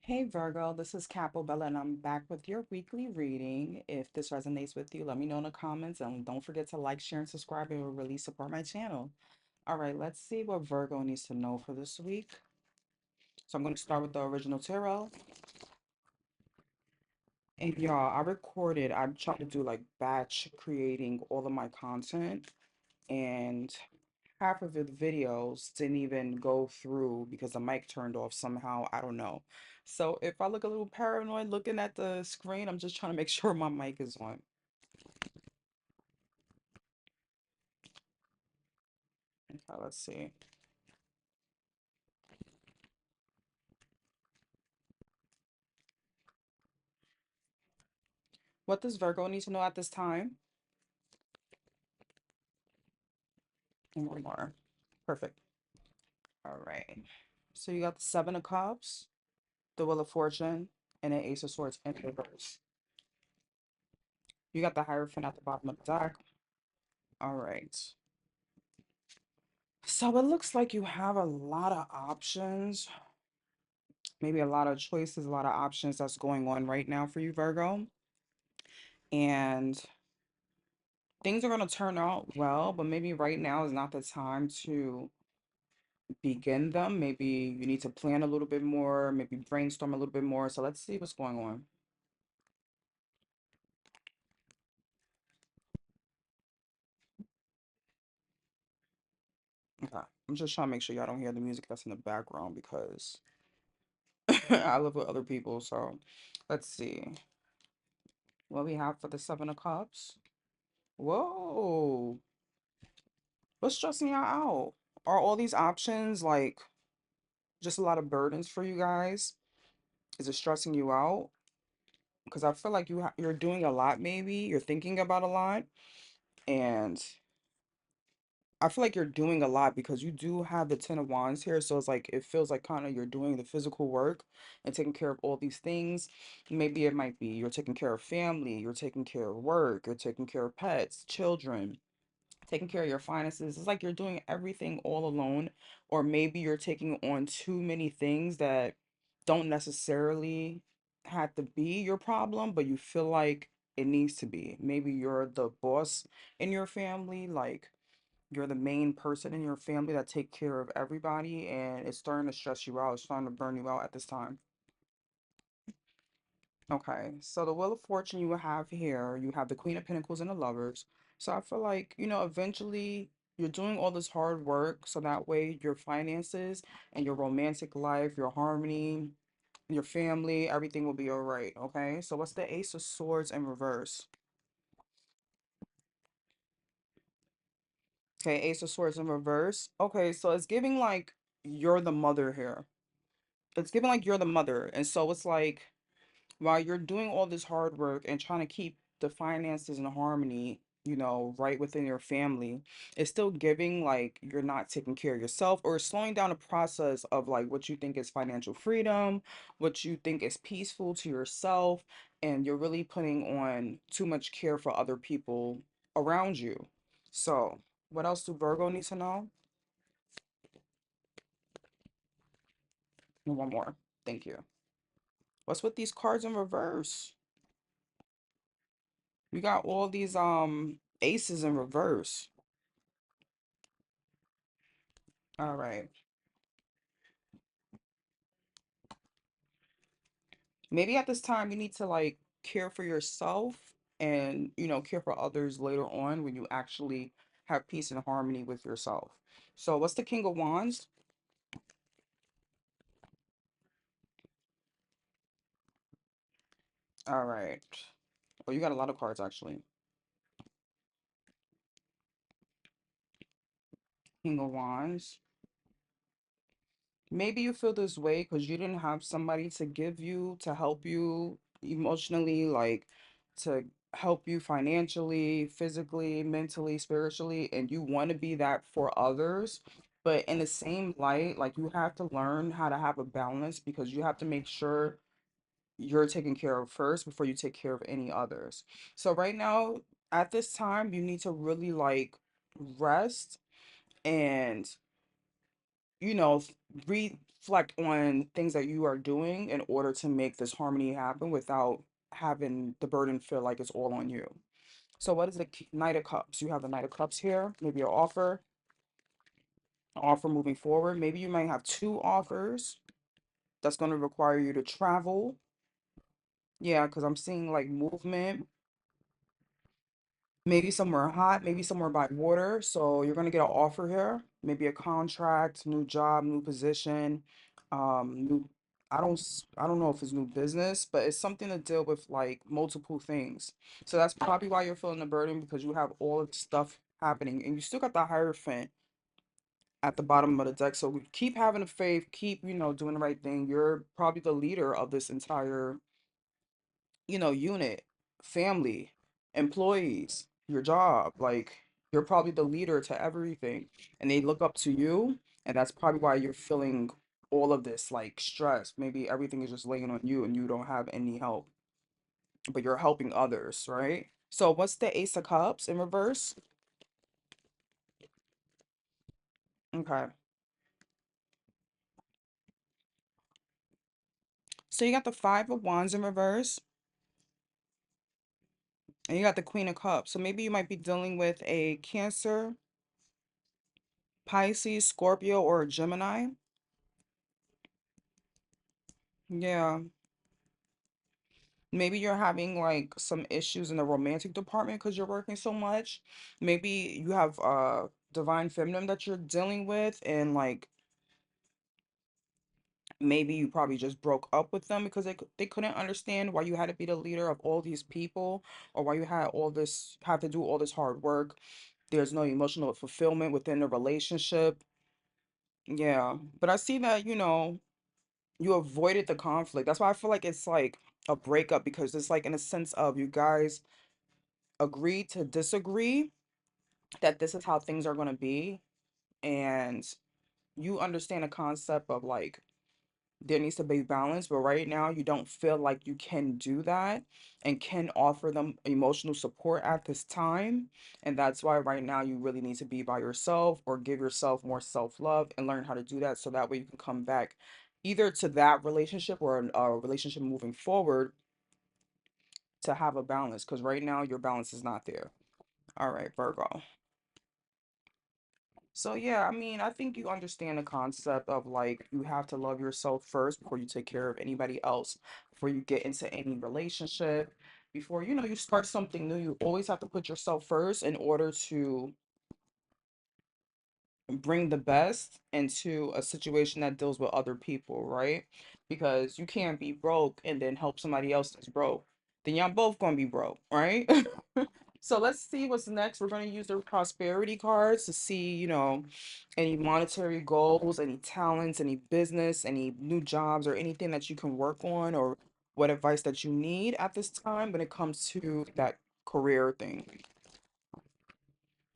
Hey Virgo, this is Capo Bella, and I'm back with your weekly reading. If this resonates with you, let me know in the comments, and don't forget to like, share, and subscribe. It will really support my channel. All right, let's see what Virgo needs to know for this week. So I'm going to start with the original tarot. And y'all, I'm trying to do like batch creating all of my content, and half of the videos didn't even go through because the mic turned off somehow. I don't know. So if I look a little paranoid looking at the screen, I'm just trying to make sure my mic is on. Okay, let's see. What does Virgo need to know at this time? And one more. Perfect. All right. So you got the Seven of Cups, the Wheel of Fortune, and an Ace of Swords in reverse. You got the Hierophant at the bottom of the deck. All right. So it looks like you have a lot of options, maybe a lot of choices, a lot of options that's going on right now for you, Virgo. And things are going to turn out well, but maybe right now is not the time to begin them. Maybe you need to plan a little bit more, maybe brainstorm a little bit more. So let's see what's going on. Okay. I'm just trying to make sure y'all don't hear the music that's in the background because I live with other people. So let's see what we have for the Seven of Cups. Whoa. What's stressing y'all out? Are all these options like just a lot of burdens for you guys? Is it stressing you out? Because I feel like you're doing a lot, maybe you're thinking about a lot, and I feel like you're doing a lot because you do have the Ten of Wands here. So it's like it feels like kind of you're doing the physical work and taking care of all these things. Maybe it might be you're taking care of family, you're taking care of work, you're taking care of pets, children, taking care of your finances. It's like you're doing everything all alone, or maybe you're taking on too many things that don't necessarily have to be your problem, but you feel like it needs to be. Maybe you're the boss in your family, like you're the main person in your family that take care of everybody, and it's starting to stress you out. It's starting to burn you out at this time. Okay, so the Wheel of Fortune you have here, you have the Queen of Pentacles and the Lovers. So I feel like, eventually you're doing all this hard work so that way your finances and your romantic life, your harmony, your family, everything will be all right. Okay, so what's the Ace of Swords in reverse? Okay, Ace of Swords in reverse. Okay, so it's giving like you're the mother here. It's giving like you're the mother. And so it's like while you're doing all this hard work and trying to keep the finances in harmony, right within your family, it's still giving like you're not taking care of yourself or slowing down the process of like what you think is financial freedom, what you think is peaceful to yourself, and you're really putting on too much care for other people around you. So, what else do Virgo need to know? And one more. Thank you. What's with these cards in reverse? We got all these aces in reverse. All right. Maybe at this time you need to like care for yourself and care for others later on when you actually have peace and harmony with yourself. So what's the King of Wands? All right. Oh, you got a lot of cards actually. King of Wands. Maybe you feel this way because you didn't have somebody to give you, to help you emotionally, like to help you financially, physically, mentally, spiritually, and you want to be that for others. But in the same light, like you have to learn how to have a balance because you have to make sure you're taken care of first before you take care of any others. So right now, at this time, you need to really like rest and you know, reflect on things that you are doing in order to make this harmony happen without having the burden feel like it's all on you. So what is the Knight of Cups? You have the Knight of Cups here. Maybe offer moving forward. Maybe you might have two offers that's going to require you to travel. Yeah, because I'm seeing like movement, maybe somewhere hot, maybe somewhere by water. So you're going to get an offer here, maybe a contract, new job, new position, new I don't know if it's new business, but it's something to deal with like multiple things. So that's probably why you're feeling the burden because you have all of the stuff happening and you still got the Hierophant at the bottom of the deck. So keep having the faith, keep, doing the right thing. You're probably the leader of this entire, unit, family, employees, your job. Like you're probably the leader to everything. And they look up to you. And that's probably why you're feeling all of this like stress. Maybe everything is just laying on you and you don't have any help, but you're helping others, right? So what's the Ace of Cups in reverse? Okay. So you got the Five of Wands in reverse. And you got the Queen of Cups. So maybe you might be dealing with a Cancer, Pisces, Scorpio, or a Gemini. Yeah. Maybe you're having like some issues in the romantic department because you're working so much. Maybe you have divine feminine that you're dealing with and like maybe you probably just broke up with them because they couldn't understand why you had to be the leader of all these people or why you had all this have to do all this hard work. There's no emotional fulfillment within the relationship. Yeah, but I see that, you avoided the conflict. That's why I feel like it's like a breakup because it's like in a sense of you guys agreed to disagree that this is how things are going to be. And you understand the concept of like there needs to be balance, but right now you don't feel like you can do that and can offer them emotional support at this time. And that's why right now you really need to be by yourself or give yourself more self-love and learn how to do that so that way you can come back either to that relationship or a relationship moving forward to have a balance because right now your balance is not there. All right, Virgo. So yeah, I mean, I think you understand the concept of like you have to love yourself first before you take care of anybody else, before you get into any relationship, before you start something new, you always have to put yourself first in order to bring the best into a situation that deals with other people, right? Because you can't be broke and then help somebody else that's broke. Then y'all both gonna be broke, right? So let's see what's next. We're going to use the prosperity cards to see, any monetary goals, any talents, any business, any new jobs, or anything that you can work on, or what advice that you need at this time when it comes to that career thing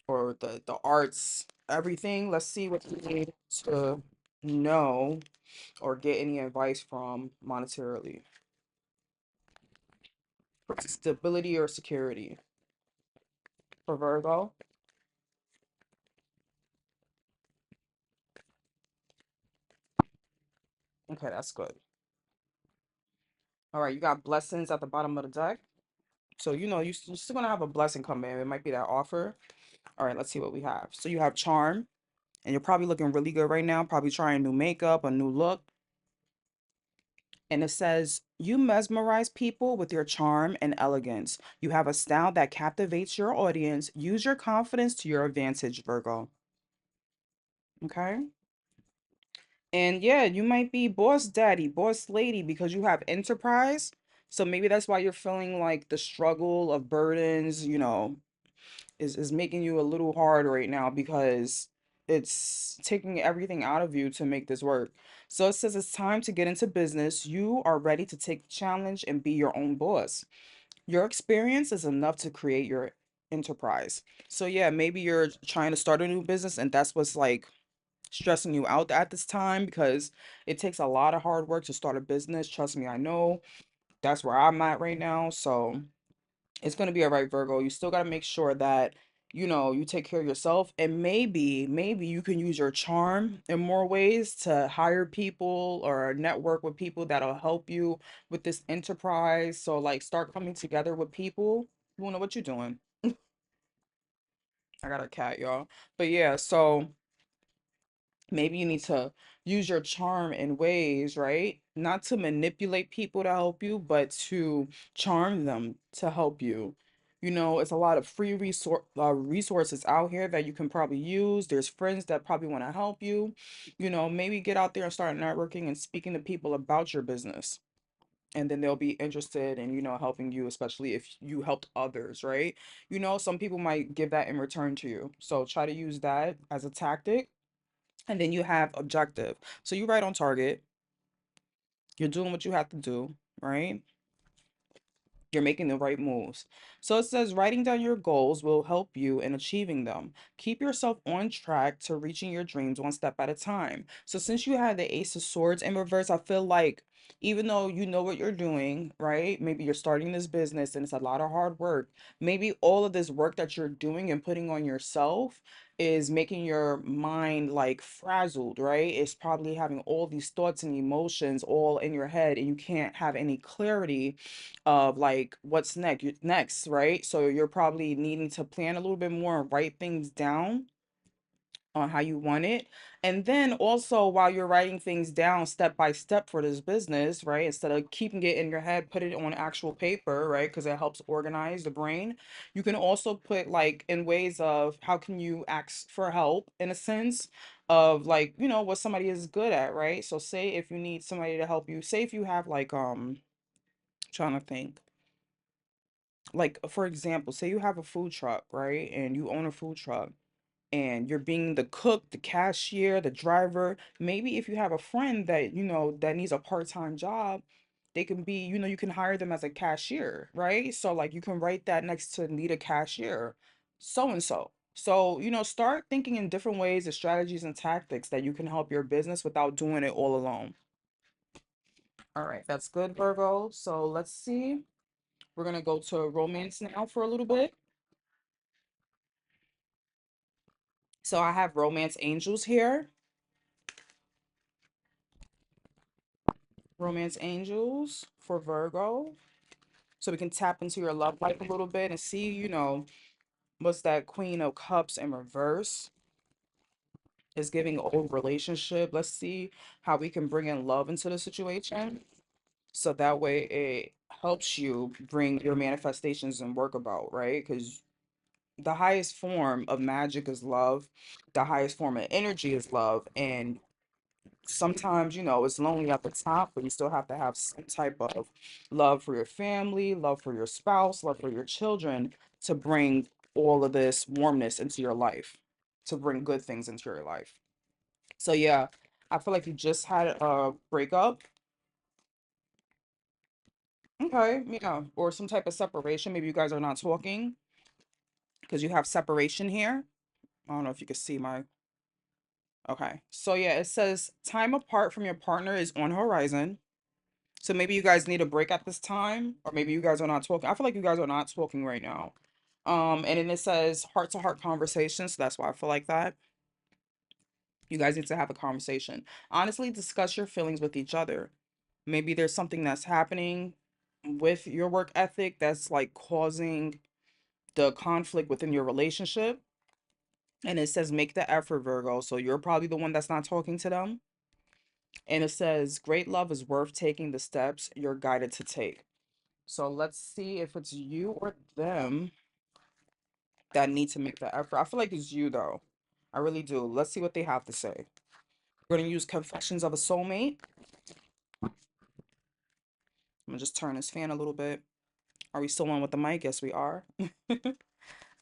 or the arts, everything. Let's see what you need to know or get any advice from monetarily. Stability or security for Virgo. Okay, that's good. All right, you got blessings at the bottom of the deck. So, you're still going to have a blessing come in. It might be that offer. All right, let's see what we have. So, you have charm, and you're probably looking really good right now, probably trying new makeup, a new look. And it says, you mesmerize people with your charm and elegance. You have a style that captivates your audience. Use your confidence to your advantage, Virgo. Okay. And yeah, you might be boss daddy, boss lady because you have enterprise. So maybe that's why you're feeling like the struggle of burdens, is making you a little hard right now because it's taking everything out of you to make this work. So it says it's time to get into business. You are ready to take the challenge and be your own boss. Your experience is enough to create your enterprise. So yeah, maybe you're trying to start a new business and that's what's like stressing you out at this time because it takes a lot of hard work to start a business. Trust me, I know that's where I'm at right now. So it's going to be all right, Virgo. You still got to make sure that you take care of yourself, and maybe you can use your charm in more ways to hire people or network with people that'll help you with this enterprise. So like start coming together with people. You wanna know what you're doing. I got a cat, y'all. But yeah, so maybe you need to use your charm in ways, right? Not to manipulate people to help you, but to charm them to help you. It's a lot of free resources out here that you can probably use. There's friends that probably want to help you. Maybe get out there and start networking and speaking to people about your business. And then they'll be interested in, helping you, especially if you helped others, right? Some people might give that in return to you. So try to use that as a tactic, and then you have objective. So you're right on target. You're doing what you have to do, right? You're making the right moves. So it says writing down your goals will help you in achieving them. Keep yourself on track to reaching your dreams one step at a time. So since you had the Ace of Swords in reverse, I feel like even though you know what you're doing, right? Maybe you're starting this business and it's a lot of hard work. Maybe all of this work that you're doing and putting on yourself is making your mind like frazzled, right? It's probably having all these thoughts and emotions all in your head, and you can't have any clarity of like what's next, right? So you're probably needing to plan a little bit more and write things down on how you want it. And then also while you're writing things down step by step for this business, right? Instead of keeping it in your head, put it on actual paper, right? Because it helps organize the brain. You can also put like in ways of how can you ask for help in a sense of like, what somebody is good at, right? So say if you need somebody to help you, say if you have like trying to think, like for example, say you have a food truck, right? And you own a food truck and you're being the cook, the cashier, the driver. Maybe if you have a friend that, that needs a part-time job, they can be, you can hire them as a cashier, right? So like you can write that next to need a cashier, so and so. So, start thinking in different ways of strategies and tactics that you can help your business without doing it all alone. All right, that's good, Virgo. So let's see. We're gonna go to romance now for a little bit. So I have romance angels here. Romance angels for Virgo. So we can tap into your love life a little bit and see, what's that Queen of Cups in reverse is giving old relationship. Let's see how we can bring in love into the situation. So that way it helps you bring your manifestations and work about, right? Because the highest form of magic is love. The highest form of energy is love. And sometimes, it's lonely at the top, but you still have to have some type of love for your family, love for your spouse, love for your children to bring all of this warmness into your life, to bring good things into your life. So, yeah, I feel like you just had a breakup. Okay, yeah, or some type of separation. Maybe you guys are not talking because you have separation here. I don't know if you can see my. Okay, so yeah, it says time apart from your partner is on horizon. So maybe you guys need a break at this time, or maybe you guys are not talking. I feel like you guys are not talking right now. And then it says heart to heart conversation. So that's why I feel like that. You guys need to have a conversation. Honestly, discuss your feelings with each other. Maybe there's something that's happening with your work ethic that's like causing the conflict within your relationship. And it says make the effort, Virgo. So you're probably the one that's not talking to them. And it says great love is worth taking the steps you're guided to take. So let's see if it's you or them that need to make the effort. I feel like it's you though. I really do. Let's see what they have to say. We're gonna use Confessions of a Soulmate. I'm gonna just turn this fan a little bit. Are we still on with the mic? Yes, we are.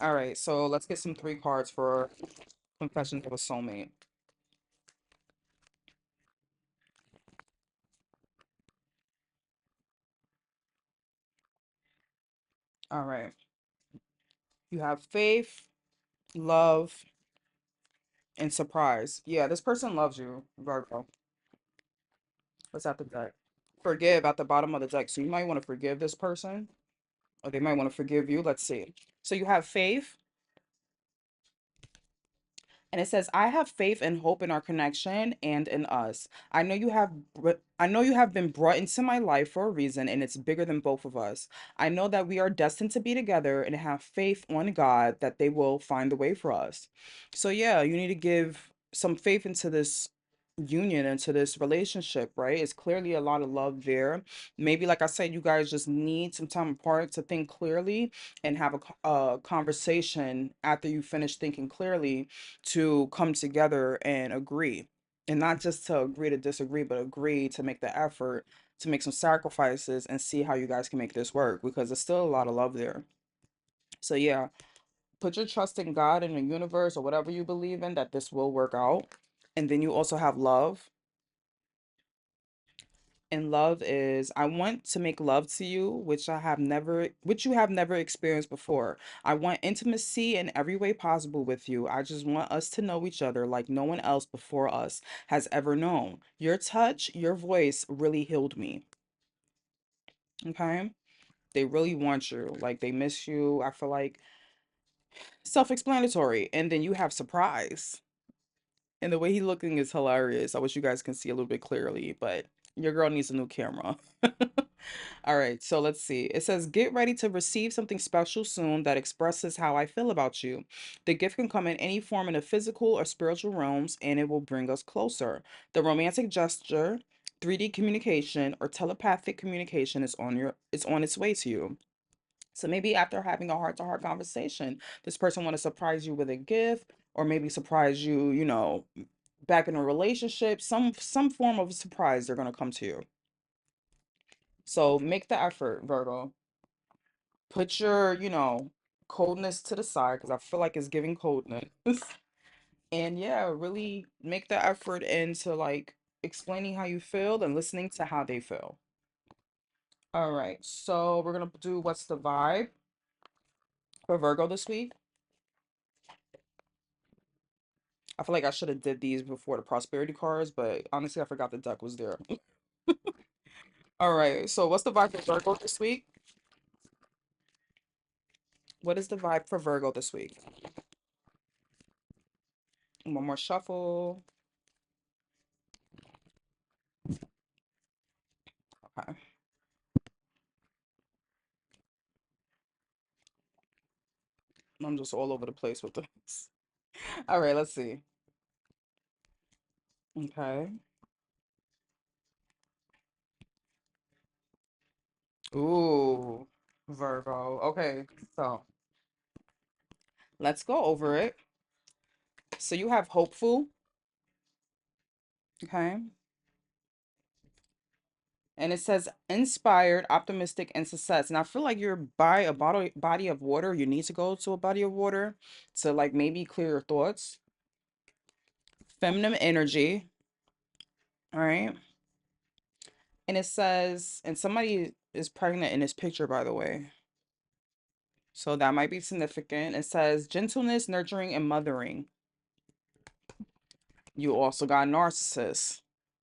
All right, so let's get some three cards for Confessions of a Soulmate. All right. You have faith, love, and surprise. Yeah, this person loves you, Virgo. What's at the deck? Forgive at the bottom of the deck. So you might want to forgive this person, or they might want to forgive you. Let's see. So you have faith. And it says, I have faith and hope in our connection and in us. I know you have been brought into my life for a reason, and it's bigger than both of us. I know that we are destined to be together and have faith on God that they will find the way for us. So yeah, you need to give some faith into this union, into this relationship, right? It's clearly a lot of love there. Maybe like I said, you guys just need some time apart to think clearly and have a conversation after you finish thinking clearly to come together and agree. And not just to agree to disagree, but agree to make the effort to make some sacrifices and see how you guys can make this work because there's still a lot of love there. So, yeah, put your trust in God and the universe or whatever you believe in that this will work out. And then you also have love. And love is, I want to make love to you, which you have never experienced before. I want intimacy in every way possible with you. I just want us to know each other like no one else before us has ever known. Your touch, your voice really healed me. Okay? They really want you. Like they miss you. I feel like self-explanatory. And then you have surprise. And the way he looking is hilarious. I wish you guys can see a little bit clearly, but your girl needs a new camera. All right, so let's see. It says, get ready to receive something special soon that expresses how I feel about you. The gift can come in any form in the physical or spiritual realms, and it will bring us closer. The romantic gesture, 3D communication, or telepathic communication is on its way to you. So maybe after having a heart-to-heart conversation, this person want to surprise you with a gift, or maybe surprise you, back in a relationship, some form of surprise they're gonna come to you. So make the effort, Virgo. Put your, coldness to the side because I feel like it's giving coldness. And yeah, really make the effort into like explaining how you feel and listening to how they feel. All right, so we're gonna do what's the vibe for Virgo this week. I feel like I should have did these before the prosperity cards, but honestly, I forgot the deck was there. All right, so what's the vibe for Virgo this week? What is the vibe for Virgo this week? One more shuffle. Okay, I'm just all over the place with this. All right, let's see. Okay. Ooh, Virgo. Okay, so let's go over it. So you have hopeful, okay? And it says inspired, optimistic, and success. And I feel like you're by a body of water. You need to go to a body of water to like maybe clear your thoughts. Feminine energy, all right? And it says, and somebody is pregnant in this picture, by the way. So that might be significant. It says gentleness, nurturing, and mothering. You also got narcissist.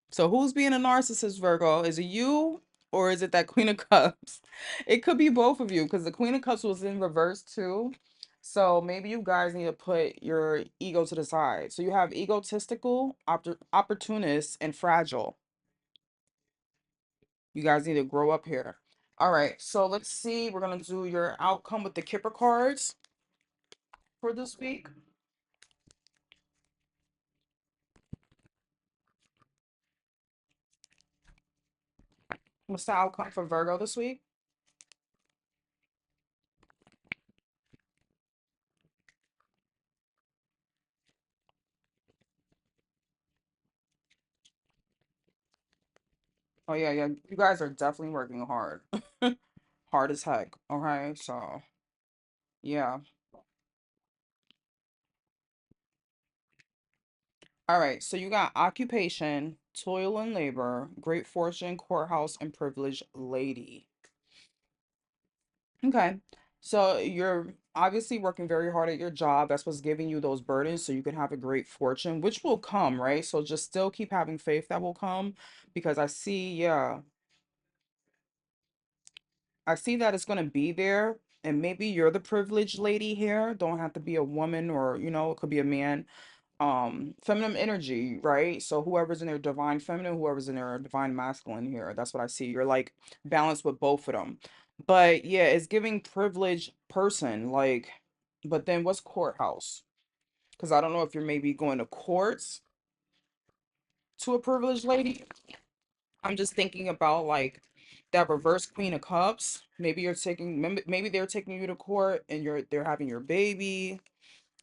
So who's being a narcissist, Virgo? Is it you or is it that Queen of Cups? It could be both of you because the Queen of Cups was in reverse too. So maybe you guys need to put your ego to the side. So you have egotistical, opportunist, and fragile. You guys need to grow up here. All right, so let's see. We're gonna do your outcome with the Kipper cards for this week. What's the outcome for Virgo this week? Oh yeah, yeah. You guys are definitely working hard. Hard as heck. Okay, so yeah. All right, so you got occupation, toil and labor, great fortune, courthouse, and privileged lady. Okay, so you're obviously working very hard at your job. That's what's giving you those burdens so you can have a great fortune, which will come, right? So just still keep having faith that will come because I see, yeah, I see that it's going to be there. And maybe you're the privileged lady here. Don't have to be a woman or, it could be a man. feminine energy, right? So whoever's in their divine feminine, whoever's in their divine masculine here, that's what I see. You're like balanced with both of them. But yeah, it's giving privileged person, like, but then what's courthouse? Because I don't know if you're maybe going to courts to a privileged lady. I'm just thinking about like that reverse Queen of Cups. Maybe you're taking, maybe they're taking you to court and they're having your baby.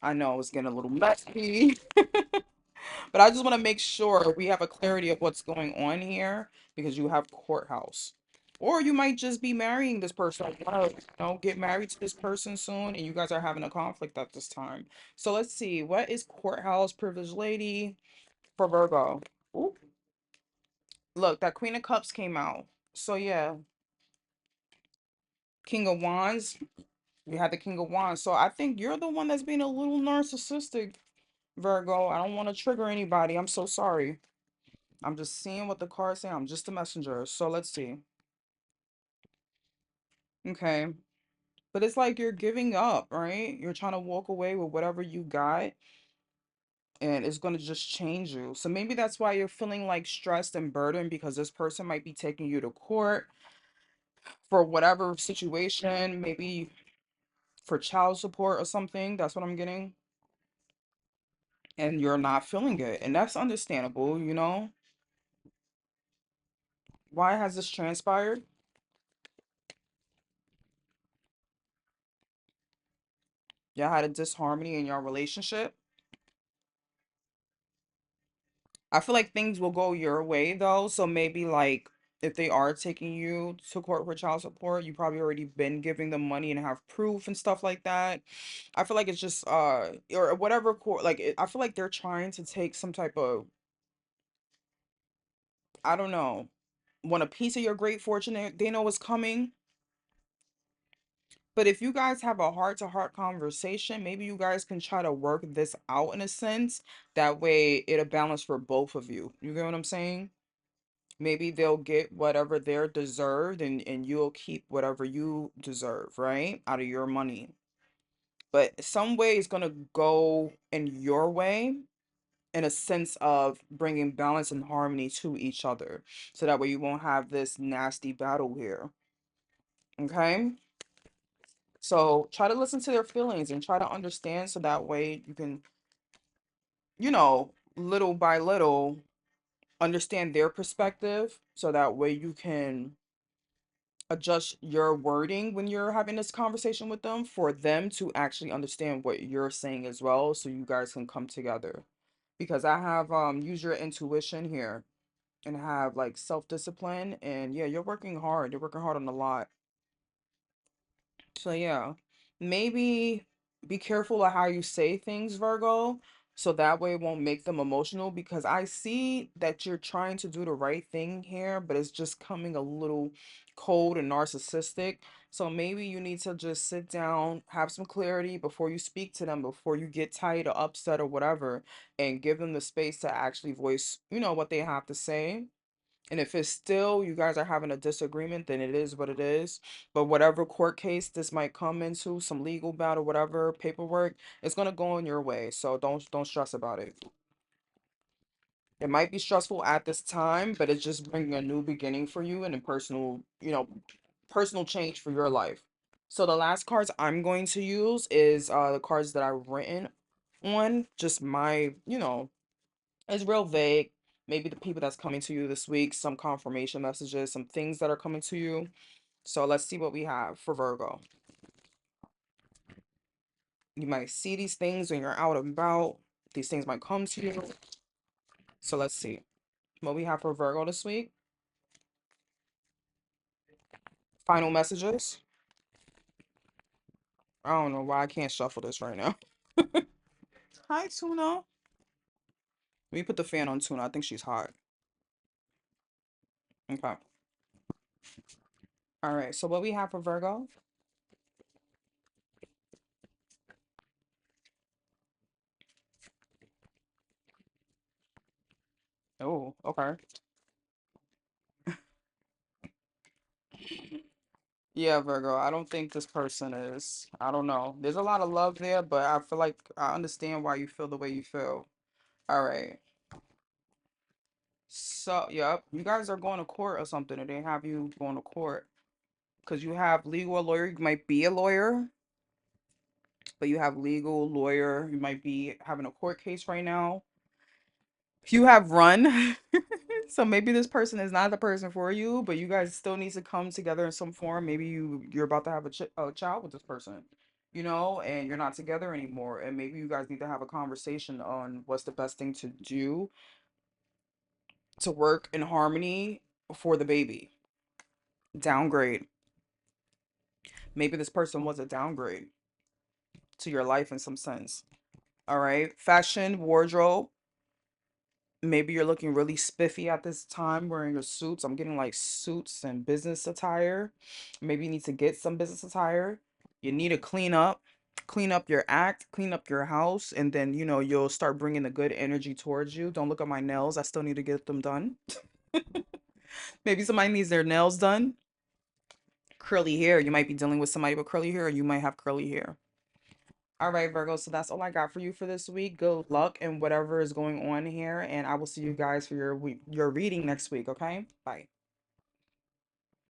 I know it's getting a little messy, but I just want to make sure we have a clarity of what's going on here because you have courthouse. Or you might just be marrying this person. Like, get married to this person soon, and you guys are having a conflict at this time. So let's see. What is courthouse privileged lady for Virgo? Ooh, look, that Queen of Cups came out. So yeah, King of Wands. We had the King of Wands. So I think you're the one that's being a little narcissistic, Virgo. I don't want to trigger anybody. I'm so sorry. I'm just seeing what the cards say. I'm just a messenger. So let's see. Okay. But it's like you're giving up, right? You're trying to walk away with whatever you got, and it's going to just change you. So maybe that's why you're feeling like stressed and burdened because this person might be taking you to court for whatever situation, maybe for child support or something. That's what I'm getting. And you're not feeling it. And that's understandable, you know? Why has this transpired? Y'all had a disharmony in your relationship. I feel like things will go your way though. So maybe like if they are taking you to court for child support, you probably already been giving them money and have proof and stuff like that. I feel like it's just or whatever court like I feel like they're trying to take some type of, I don't know, want a piece of your great fortune they know is coming. But if you guys have a heart to heart conversation, maybe you guys can try to work this out in a sense. That way it'll balance for both of you. You get what I'm saying? Maybe they'll get whatever they're deserved and you'll keep whatever you deserve, right? Out of your money. But some way is going to go in your way in a sense of bringing balance and harmony to each other. So that way you won't have this nasty battle here. Okay? So try to listen to their feelings and try to understand so that way you can, little by little understand their perspective so that way you can adjust your wording when you're having this conversation with them for them to actually understand what you're saying as well so you guys can come together. Because I have use your intuition here and have like self-discipline and yeah, you're working hard. You're working hard on a lot. So yeah, maybe be careful of how you say things, Virgo, so that way it won't make them emotional because I see that you're trying to do the right thing here, but it's just coming a little cold and narcissistic. So maybe you need to just sit down, have some clarity before you speak to them, before you get tired or upset or whatever, and give them the space to actually voice, what they have to say. And if it's still you guys are having a disagreement, then it is what it is. But whatever court case this might come into, some legal battle, whatever paperwork, it's gonna go in your way. So don't stress about it. It might be stressful at this time, but it's just bringing a new beginning for you and a personal change for your life. So the last cards I'm going to use is the cards that I've written on. Just my, it's real vague. Maybe the people that's coming to you this week, some confirmation messages, some things that are coming to you. So let's see what we have for Virgo. You might see these things when you're out and about. These things might come to you. So let's see what we have for Virgo this week. Final messages. I don't know why I can't shuffle this right now. Hi, Tuna. Let me put the fan on Tuna. I think she's hot. Okay. All right. So what we have for Virgo? Oh, okay. Yeah, Virgo, I don't think this person is. I don't know. There's a lot of love there, but I feel like I understand why you feel the way you feel. All right. So, yep, you guys are going to court or something, and they have you going to court because you have legal a lawyer. You might be a lawyer, but you have legal lawyer. You might be having a court case right now. You have run. So maybe this person is not the person for you, but you guys still need to come together in some form. Maybe you're about to have a child with this person, and you're not together anymore, and maybe you guys need to have a conversation on what's the best thing to do to work in harmony for the baby. Downgrade. Maybe this person was a downgrade to your life in some sense. All right. Fashion, wardrobe. Maybe you're looking really spiffy at this time wearing your suits. I'm getting like suits and business attire. Maybe you need to get some business attire. You need to clean up your act, clean up your house, and then, you'll start bringing the good energy towards you. Don't look at my nails. I still need to get them done. Maybe somebody needs their nails done. Curly hair. You might be dealing with somebody with curly hair, or you might have curly hair. All right, Virgo. So that's all I got for you for this week. Good luck in whatever is going on here, and I will see you guys for your reading next week. Okay? Bye.